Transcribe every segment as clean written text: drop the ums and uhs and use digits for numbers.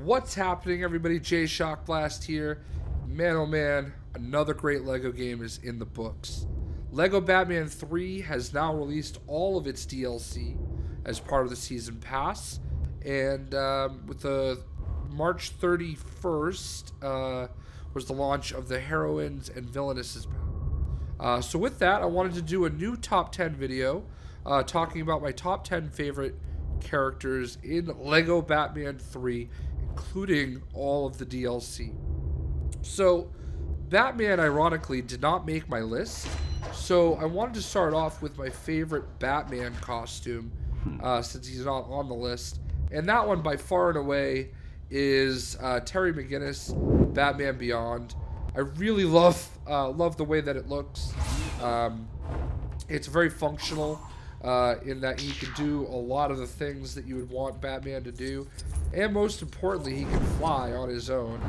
What's happening, everybody? Jay Shockblast here. Man, oh man, another great LEGO game is in the books. LEGO Batman 3 has now released all of its DLC as part of the Season Pass. And with the March 31st was the launch of the Heroines and Villainesses pack. So with that, I wanted to do a new top 10 video talking about my top 10 favorite characters in LEGO Batman 3, including all of the DLC. So Batman, ironically, did not make my list, so I wanted to start off with my favorite Batman costume, since he's not on the list, and that one by far and away is Terry McGinnis, Batman Beyond. I really love the way that it looks. It's very functional in that he can do a lot of the things that you would want Batman to do, and most importantly, he can fly on his own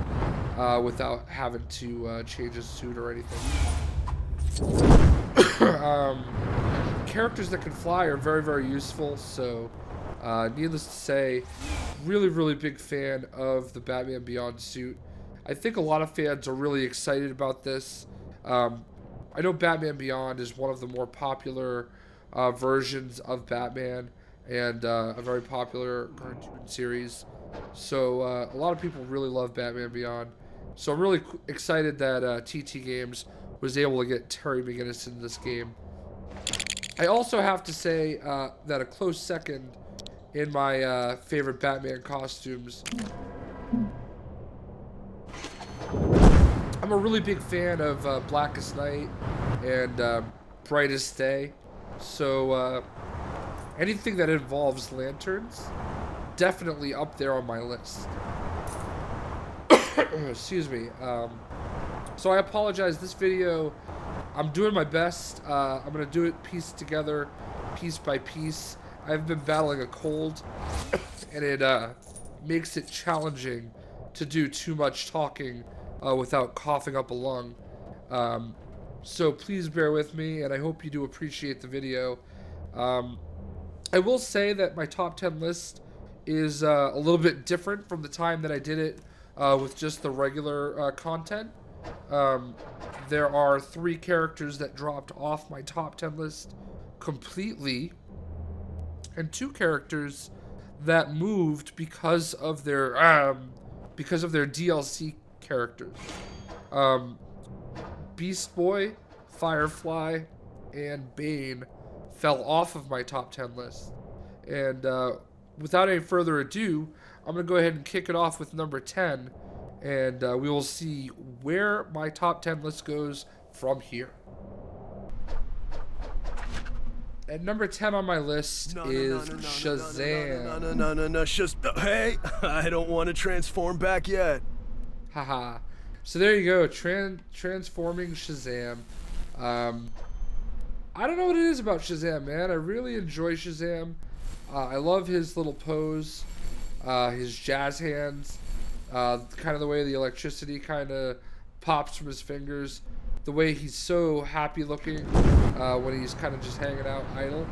without having to change his suit or anything. Characters that can fly are very, very useful, so needless to say, really big fan of the Batman Beyond suit. I think a lot of fans are really excited about this. I know Batman Beyond is one of the more popular versions of Batman, and a very popular cartoon series. So a lot of people really love Batman Beyond. So I'm really excited that TT Games was able to get Terry McGinnis in this game. I also have to say that a close second in my favorite Batman costumes, I'm a really big fan of Blackest Night and Brightest Day. So anything that involves lanterns, definitely up there on my list. Excuse me. So I apologize. This video, I'm doing my best. I'm going to do it pieced together, piece by piece. I've been battling a cold, and it makes it challenging to do too much talking without coughing up a lung. So please bear with me, and I hope you do appreciate the video. I will say that my top 10 list is a little bit different from the time that I did it with just the regular content. There are 3 characters that dropped off my top 10 list completely, and 2 characters that moved because of their DLC characters. Beast Boy, Firefly, and Bane fell off of my top 10 list. And without any further ado, I'm going to go ahead and kick it off with number 10, and we will see where my top 10 list goes from here. At number 10 on my list is Shazam. No. Hey, I don't want to transform back yet. Haha. So there you go, transforming Shazam. I don't know what it is about Shazam, man. I really enjoy Shazam. I love his little pose, his jazz hands, kind of the way the electricity kind of pops from his fingers, the way he's so happy looking when he's kind of just hanging out idle.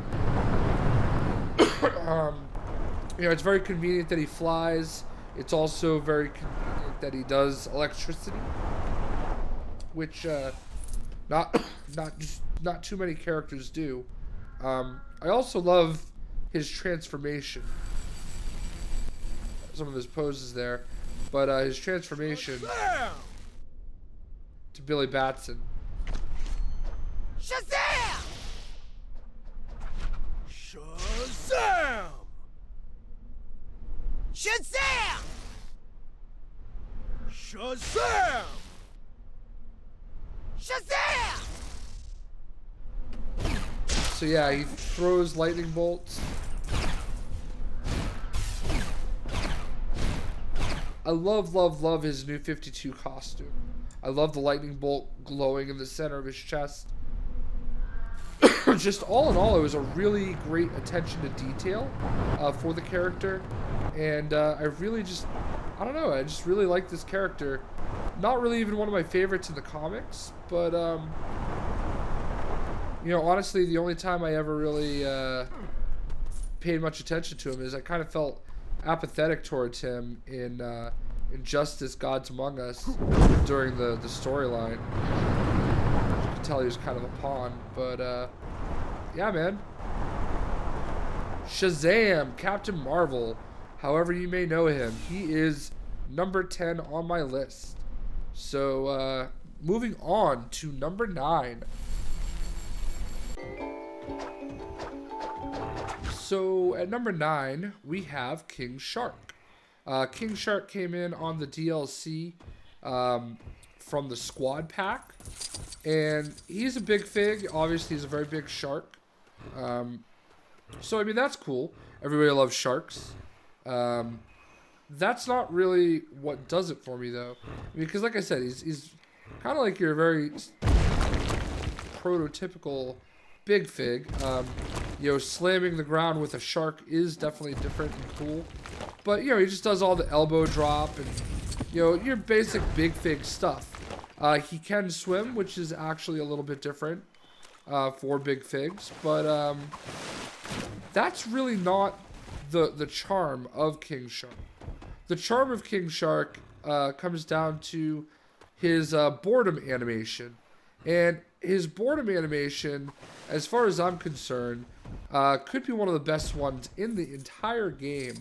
You know, it's very convenient that he flies. It's also very convenient that he does electricity, which not too many characters do. I also love his transformation. Some of his poses there, but his transformation to Billy Batson. Shazam! Shazam! Shazam! Shazam! Shazam! So yeah, he throws lightning bolts. I love his new 52 costume. I love the lightning bolt glowing in the center of his chest. Just all in all, it was a really great attention to detail for the character. And I don't know, I just really like this character. Not really even one of my favorites in the comics, but you know, honestly, the only time I ever really paid much attention to him is I kind of felt apathetic towards him in Injustice: Gods Among Us during the storyline. You can tell he was kind of a pawn, but yeah, man. Shazam, Captain Marvel, however you may know him, he is number 10 on my list. So moving on to number 9. So at number 9 we have King Shark. King Shark came in on the DLC from the squad pack, and he's a big fig. Obviously he's a very big shark. So I mean, that's cool. Everybody loves sharks. That's not really what does it for me, though. I mean, because like I said, he's kind of like your very prototypical big fig. You know, slamming the ground with a shark is definitely different and cool. But, you know, he just does all the elbow drop and, you know, your basic big fig stuff. He can swim, which is actually a little bit different for big figs. But that's really not the charm of King Shark. The charm of King Shark comes down to his boredom animation. And his boredom animation, as far as I'm concerned, could be one of the best ones in the entire game.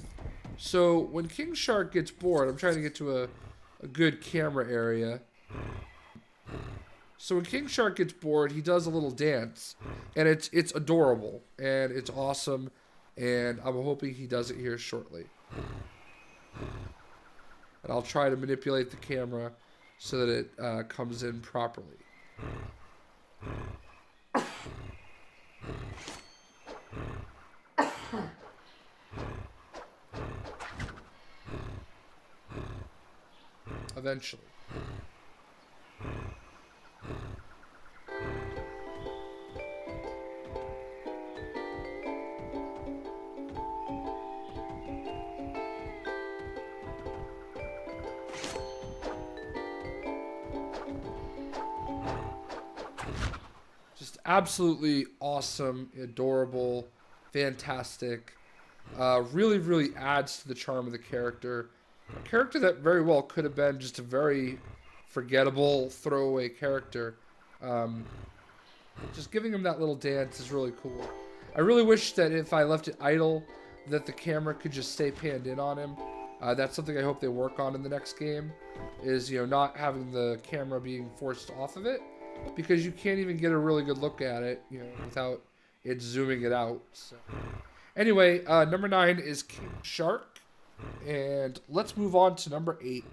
So when King Shark gets bored, I'm trying to get to a good camera area. So when King Shark gets bored, he does a little dance, and it's adorable and it's awesome, and I'm hoping he does it here shortly. And I'll try to manipulate the camera so that it comes in properly. Eventually. Just absolutely awesome, adorable, fantastic. Really, really adds to the charm of the character. A character that very well could have been just a very forgettable, throwaway character. Just giving him that little dance is really cool. I really wish that if I left it idle, that the camera could just stay panned in on him. That's something I hope they work on in the next game, is, you know, not having the camera being forced off of it, because you can't even get a really good look at it, you know, without it zooming it out. So. Anyway, number 9 is King Shark. And let's move on to number 8.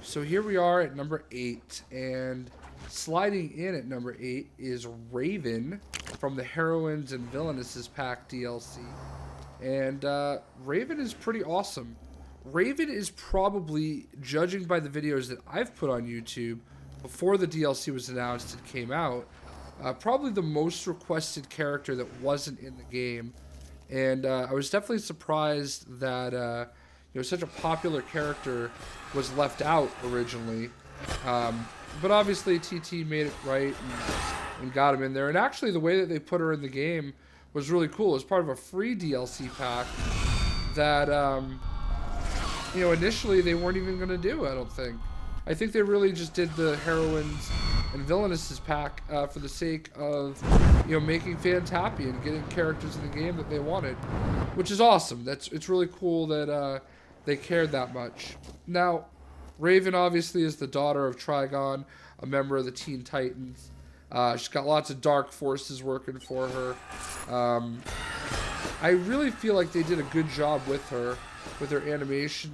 So here we are at number 8, and sliding in at number 8 is Raven from the Heroines and Villainesses Pack DLC. And Raven is pretty awesome. Raven is probably, judging by the videos that I've put on YouTube before the DLC was announced and came out, probably the most requested character that wasn't in the game. And I was definitely surprised that you know, such a popular character was left out originally. But obviously TT made it right and got him in there. And actually the way that they put her in the game was really cool. It was part of a free DLC pack that you know, initially they weren't even going to do, I don't think. I think they really just did the Heroines and Villainesses pack for the sake of, you know, making fans happy and getting characters in the game that they wanted, which is awesome. It's really cool that they cared that much. Now, Raven obviously is the daughter of Trigon, a member of the Teen Titans. She's got lots of dark forces working for her. I really feel like they did a good job with her animation.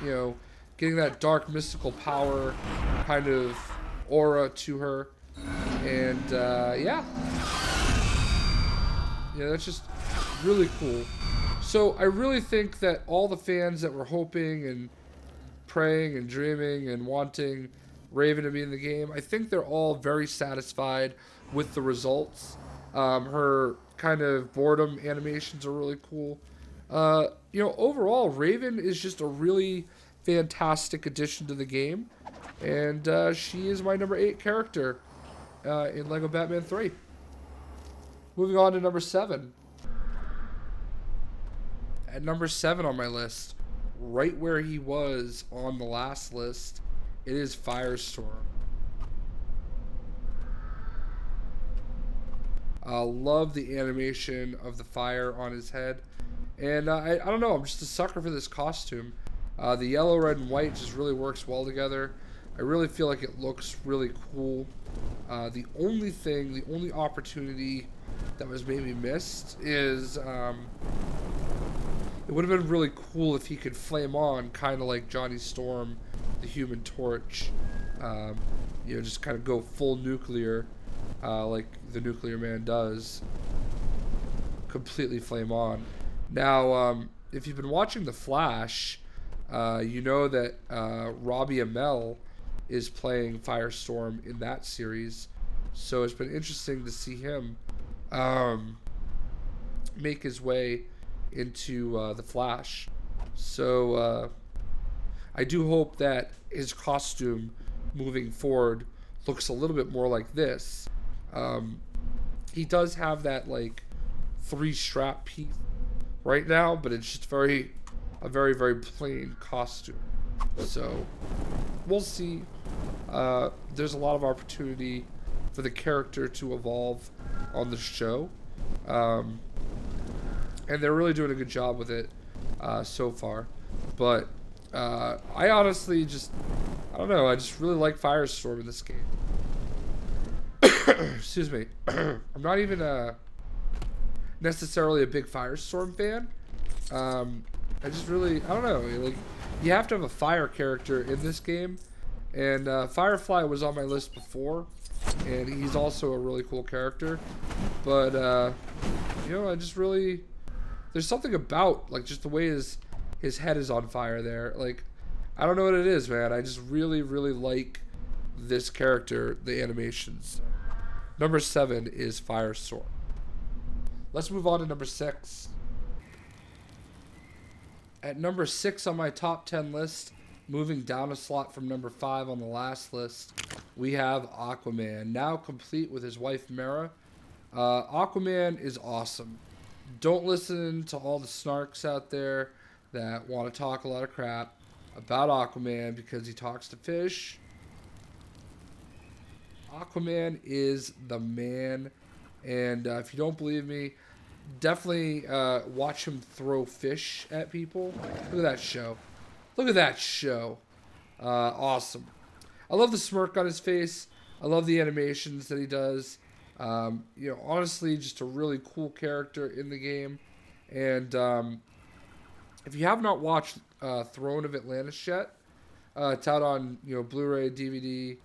You know, getting that dark mystical power kind of aura to her. And yeah, that's just really cool. So I really think that all the fans that were hoping and praying and dreaming and wanting Raven to be in the game, I think they're all very satisfied with the results. Her kind of boredom animations are really cool. You know, overall, Raven is just a really fantastic addition to the game, and she is my number 8 character in LEGO Batman 3. Moving on to number 7. At number 7 on my list, right where he was on the last list, it is Firestorm. Love the animation of the fire on his head. And I don't know, I'm just a sucker for this costume. The yellow, red, and white just really works well together. I really feel like it looks really cool. The only opportunity that was maybe missed is it would have been really cool if he could flame on, kind of like Johnny Storm, the Human Torch. Just kind of go full nuclear, like the Nuclear Man does. Completely flame on. Now, if you've been watching The Flash, you know that Robbie Amell is playing Firestorm in that series. So it's been interesting to see him make his way into The Flash. So I do hope that his costume moving forward looks a little bit more like this. He does have that like 3-strap piece right now, but it's just a very, very plain costume. So we'll see. There's a lot of opportunity for the character to evolve on the show. And they're really doing a good job with it so far. But I honestly I don't know, I just really like Firestorm in this game. Excuse me. I'm not even necessarily a big Firestorm fan. I don't know, like, you have to have a fire character in this game, and Firefly was on my list before, and he's also a really cool character, but there's something about like just the way his head is on fire there. Like, I don't know what it is, man. I just really, really like this character, the animations. Number 7 is Firestorm. Let's move on to number 6. At number 6 on my top 10 list, moving down a slot from number 5 on the last list, we have Aquaman, now complete with his wife Mera. Aquaman is awesome. Don't listen to all the snarks out there that want to talk a lot of crap about Aquaman because he talks to fish. Aquaman is the man, and if you don't believe me, definitely watch him throw fish at people. Look at that show. Look at that show. Awesome. I love the smirk on his face. I love the animations that he does. Honestly, just a really cool character in the game. And if you have not watched Throne of Atlantis yet, it's out on Blu-ray, DVD,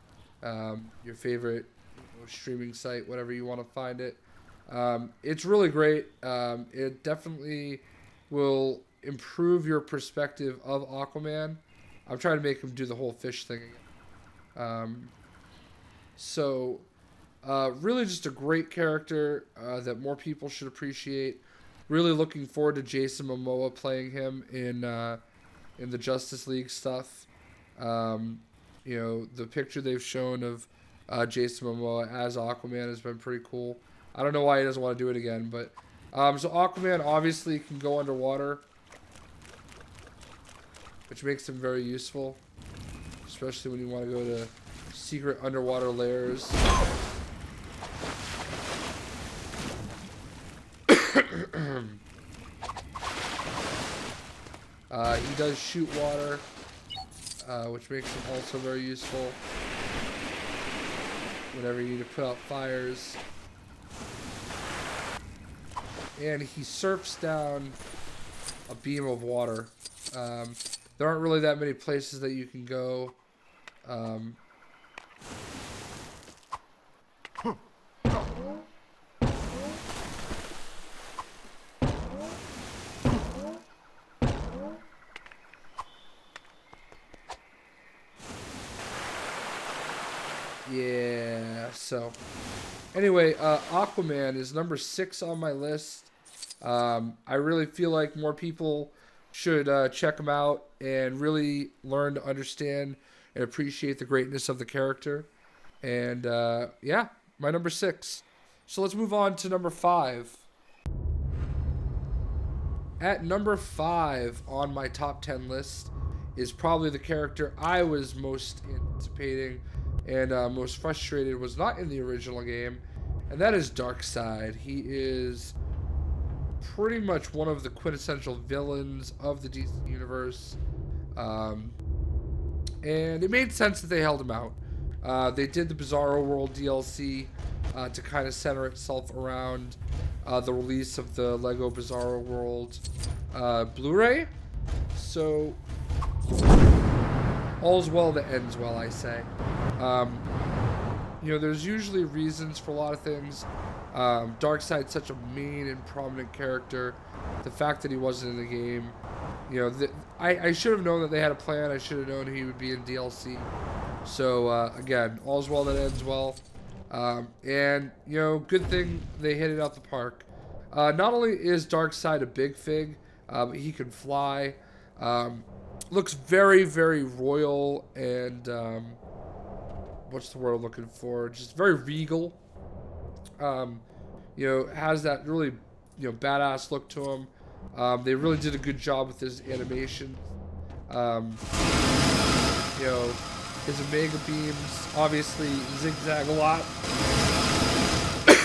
your favorite streaming site, whatever you want to find it. It's really great. It definitely will improve your perspective of Aquaman. I'm trying to make him do the whole fish thing again. Really just a great character that more people should appreciate. Really looking forward to Jason Momoa playing him in the Justice League stuff. The picture they've shown of Jason Momoa as Aquaman has been pretty cool. I don't know why he doesn't want to do it again, but so Aquaman obviously can go underwater, which makes him very useful, especially when you want to go to secret underwater lairs. He does shoot water, which makes him also very useful whenever you need to put out fires. And he surfs down a beam of water. There aren't really that many places that you can go. Yeah, so anyway, Aquaman is number 6 on my list. I really feel like more people should check him out and really learn to understand and appreciate the greatness of the character. And yeah, my number 6 So let's move on to number 5. At number 5 on my top 10 list is probably the character I was most anticipating and most frustrated was not in the original game, and that is Darkseid. He is pretty much one of the quintessential villains of the DC universe, and it made sense that they held him out. They did the Bizarro World DLC to kind of center itself around the release of the Lego Bizarro World Blu-ray. So, all's well that ends well, I say. You know, there's usually reasons for a lot of things. Darkseid's such a main and prominent character. The fact that he wasn't in the game, you know, I should have known that they had a plan. I should have known he would be in DLC. So, again, all's well that ends well. And, you know, good thing they hit it out the park. Not only is Darkseid a big fig, but he can fly. Looks very, very royal and, what's the word I'm looking for? Just very regal. You know, has that really, you know, badass look to him. They really did a good job with his animation. You know, his Omega beams obviously zigzag a lot.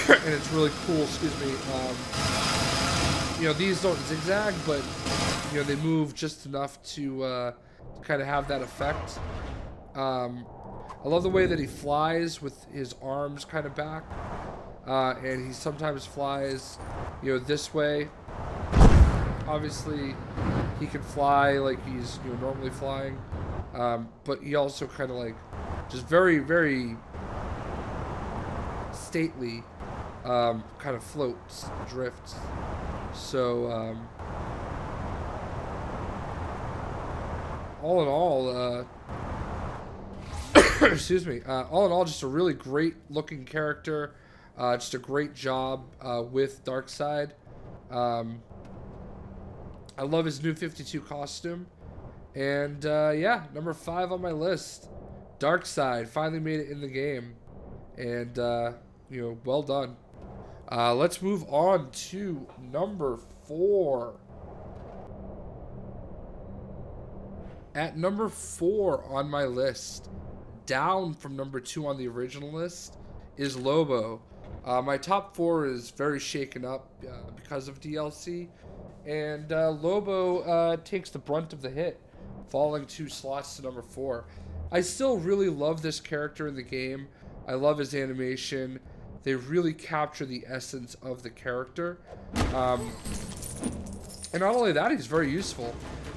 And it's really cool, excuse me. You know, these don't zigzag, but, you know, they move just enough to kind of have that effect. I love the way that he flies with his arms kind of back. And he sometimes flies, you know, this way. Obviously, he can fly like he's, you know, normally flying. But he also kind of like, just very, very stately, kind of floats, drifts. So, all in all, excuse me, all in all, just a really great looking character. Just a great job with Darkseid. I love his new 52 costume. And yeah, number 5 on my list. Darkseid finally made it in the game. And, you know, well done. Let's move on to number 4. At number 4 on my list, down from number 2 on the original list, is Lobo. My top 4 is very shaken up because of DLC, and Lobo takes the brunt of the hit, falling 2 slots to number 4. I still really love this character in the game. I love his animation. They really capture the essence of the character. And not only that, he's very useful.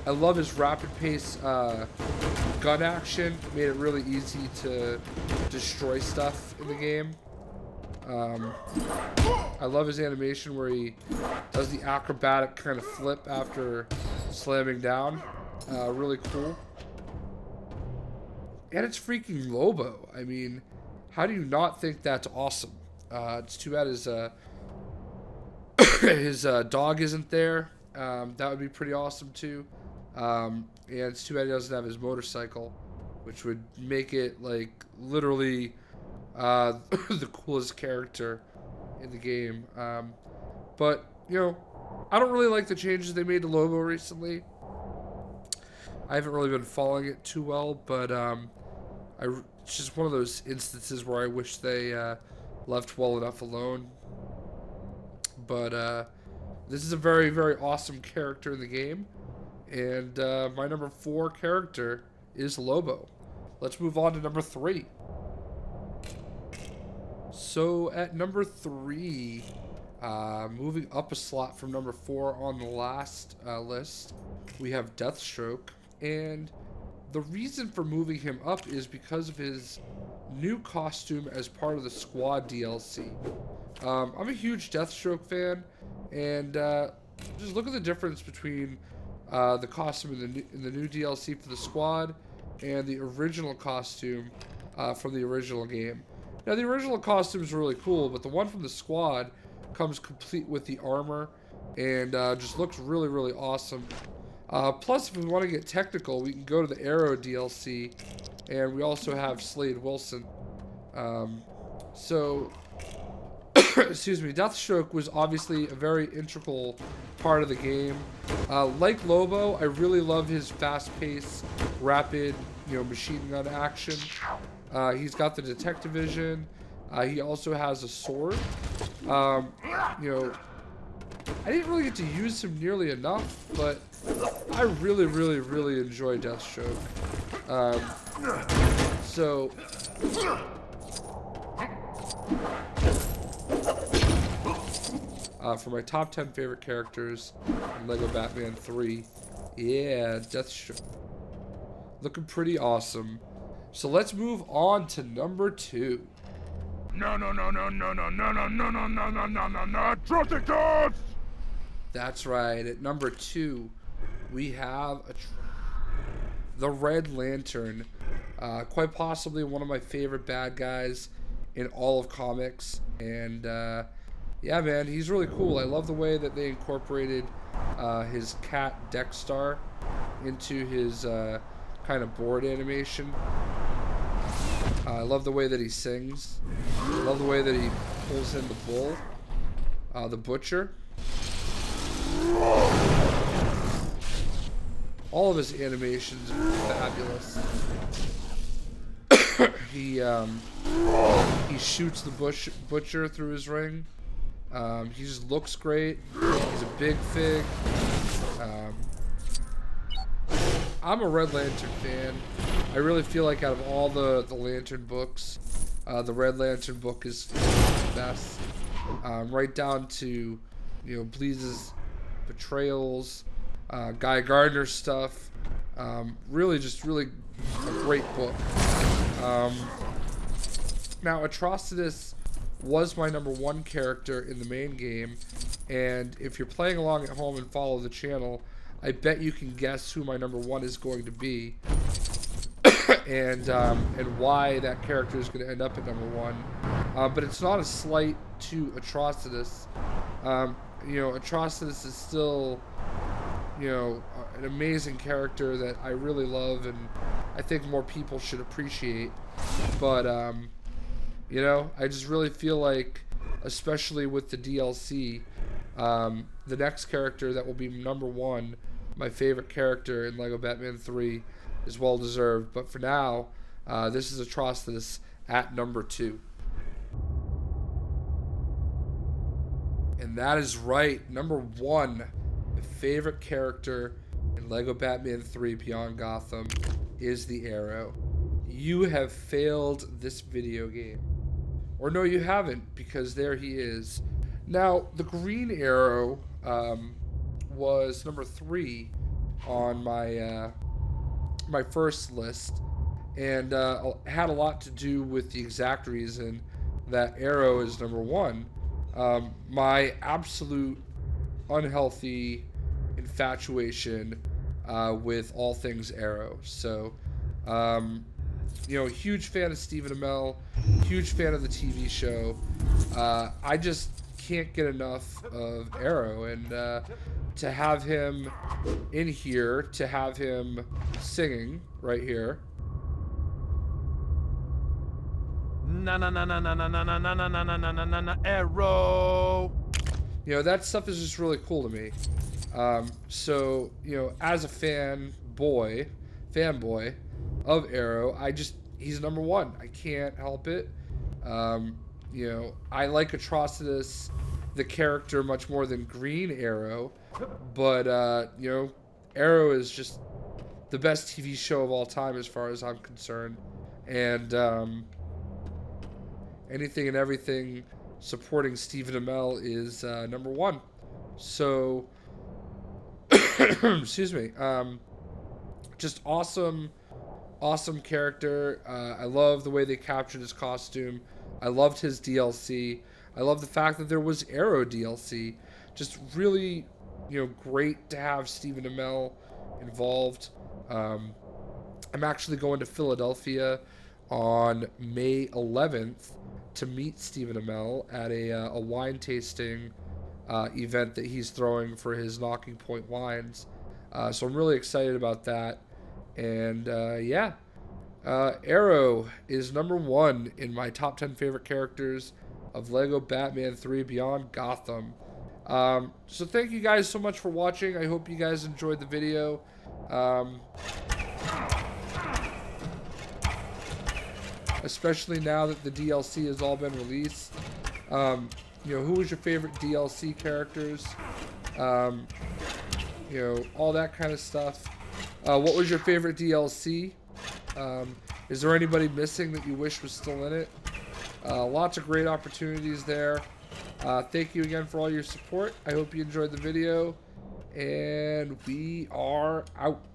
I love his rapid pace gun action. Made it really easy to destroy stuff in the game. I love his animation where he does the acrobatic kind of flip after slamming down. Really cool. And it's freaking Lobo. I mean, how do you not think that's awesome? It's too bad his his dog isn't there. That would be pretty awesome too. And it's too bad he doesn't have his motorcycle, which would make it like literally the coolest character in the game. But you know, I don't really like the changes they made to Lobo recently. I haven't really been following it too well, but it's just one of those instances where I wish they left well enough alone. But this is a very, very awesome character in the game. And my number 4 character is Lobo. Let's move on to number 3. So at number 3, moving up a slot from number 4 on the last list, we have Deathstroke. And the reason for moving him up is because of his new costume as part of the Squad DLC. I'm a huge Deathstroke fan, and just look at the difference between the costume in the new DLC for the Squad and the original costume from the original game. Now, the original costume is really cool, but the one from the Squad comes complete with the armor and just looks really, really awesome. Plus, if we want to get technical, we can go to the Arrow DLC, and we also have Slade Wilson. So, excuse me, Deathstroke was obviously a very integral part of the game. Like Lobo, I really love his fast-paced, rapid, machine gun action. He's got the detective vision. He also has a sword. I didn't really get to use him nearly enough, but I really, really, really enjoy Deathstroke. For my top 10 favorite characters in LEGO Batman 3, yeah, Deathstroke. Looking pretty awesome. So let's move on to number 2. No, Atrocitus! That's right. At number 2, we have the Red Lantern. Quite possibly one of my favorite bad guys in all of comics. And yeah, man, he's really cool. I love the way that they incorporated his cat Deathstroke into his kind of board animation. I love the way that he sings. I love the way that he pulls in the bull, the butcher. All of his animations are fabulous. He shoots the butcher through his ring. He just looks great. He's a big fig. I'm a Red Lantern fan. I really feel like out of all the Lantern books, the Red Lantern book is the best. Right down to, Bleez's betrayals, Guy Gardner stuff. Really a great book. Now, Atrocitus was my number 1 character in the main game, and if you're playing along at home and follow the channel, I bet you can guess who my number 1 is going to be, and why that character is going to end up at number 1. But it's not a slight to Atrocitus. Atrocitus is still, an amazing character that I really love, and I think more people should appreciate. But I just really feel like, especially with the DLC, the next character that will be number 1, my favorite character in LEGO Batman 3, is well deserved. But for now, this is Atrocitus at number 2. And that is right. Number 1, my favorite character in LEGO Batman 3 Beyond Gotham is the Arrow. You have failed this video game. Or no, you haven't, because there he is. Now, the Green Arrow was number 3 on my my first list, and had a lot to do with the exact reason that Arrow is number 1. My absolute unhealthy infatuation with all things Arrow. So, huge fan of Stephen Amell, huge fan of the TV show. I just can't get enough of Arrow, and to have him in here, to have him singing right here. Arrow. That stuff is just really cool to me. So, as a fanboy of Arrow, he's number 1. I can't help it. I like Atrocitus, the character, much more than Green Arrow, but, Arrow is just the best TV show of all time as far as I'm concerned. And, anything and everything supporting Stephen Amell is number 1. So, excuse me. Just awesome character. I love the way they captured his costume. I loved his DLC. I love the fact that there was Arrow DLC. Just really, great to have Stephen Amell involved. I'm actually going to Philadelphia on May 11th to meet Stephen Amell at a wine tasting event that he's throwing for his Knocking Point wines. So I'm really excited about that. And Arrow is number 1 in my top 10 favorite characters of Lego Batman 3 Beyond Gotham. So thank you guys so much for watching. I hope you guys enjoyed the video. Especially now that the DLC has all been released. You know, who was your favorite DLC characters? You know, all that kind of stuff. What was your favorite DLC? Is there anybody missing that you wish was still in it? Lots of great opportunities there. Thank you again for all your support. I hope you enjoyed the video, and we are out.